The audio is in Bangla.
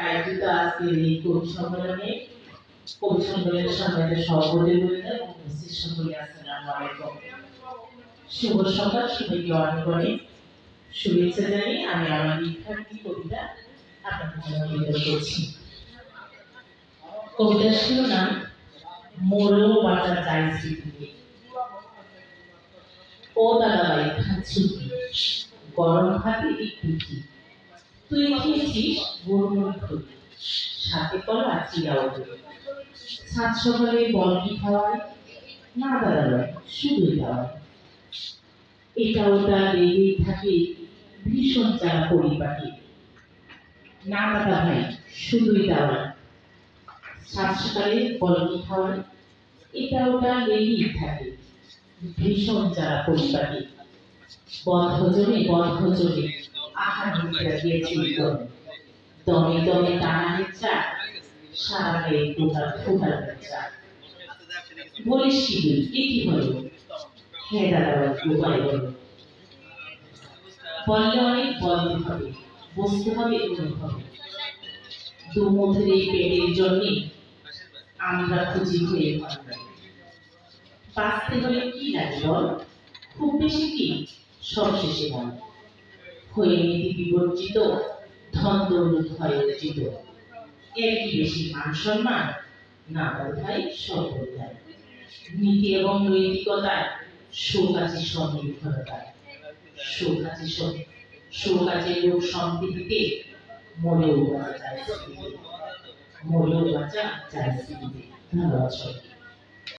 আয়োজিত আজকের এই কবি সম্মেলনের সম্মানিত সভাপতি বৃন্দ এবং উপস্থিত সকলে আসসালামু আলাইকুম। শুভ সকাল, সবাইকে অনেক অনেক শুভেচ্ছা জানিয়ে আমি আমার লিখাটি কবিতা আপনাদের জন্য নিবেদন করছি। কবিতার শিরোনাম মোরও বাঁচা যায় স্মৃতিতে। ও দাদাভাই খাচ্ছি গরম ভাতে একটু ঘি, তুই খেয়েছিস গরুর খুঁড়ি, সাথে কলা চিরাও সাত সকালে বল কি খাওয়ায়, না দাদাভাই শুধুই খাওয়ায়। এটা ওটা লেগেই থাকে ভীষণ চারা পরিপাটি, না দাদা ভাই শুধুই দাওয়ায়। সাত সকালে বল কি খাওয়ায়, এটা ওটা লেগেই থাকে ভীষণ চারা পরিপাটি। বদ্ধজনে আহার মুখে দিয়েছিল দমে দমে টানানের চা, সারা গায়ে ফোটার চা। বলিস কি কি হলো, হ্যাঁ দাদা উপায় বলো। বললে অনেক বলতে হবে, বসতে হবে অনুভবে। দুমুঠের এই পেটের জন্যে আমরা খুঁজি হয়ে ভাবনা। বাঁচতে হলে কি লাগে বল, খুব বেশি কি সব শেষে মন হয়ে নীতি বিবর্জিত, ধন দৌলত হয় অর্জিত। এর কি বেশি মান সম্মান, না বোধহয় সব বোধহয়। নীতি এবং নৈতিকতায় সুখ আছে স্বনির্ভরতায়, সুখ আছে লোক সম্প্রীতিতে, মরেও বাঁচা যায় স্মৃতিতে, মরেও বাঁচা যায় স্মৃতিতে। ধন্যবাদ।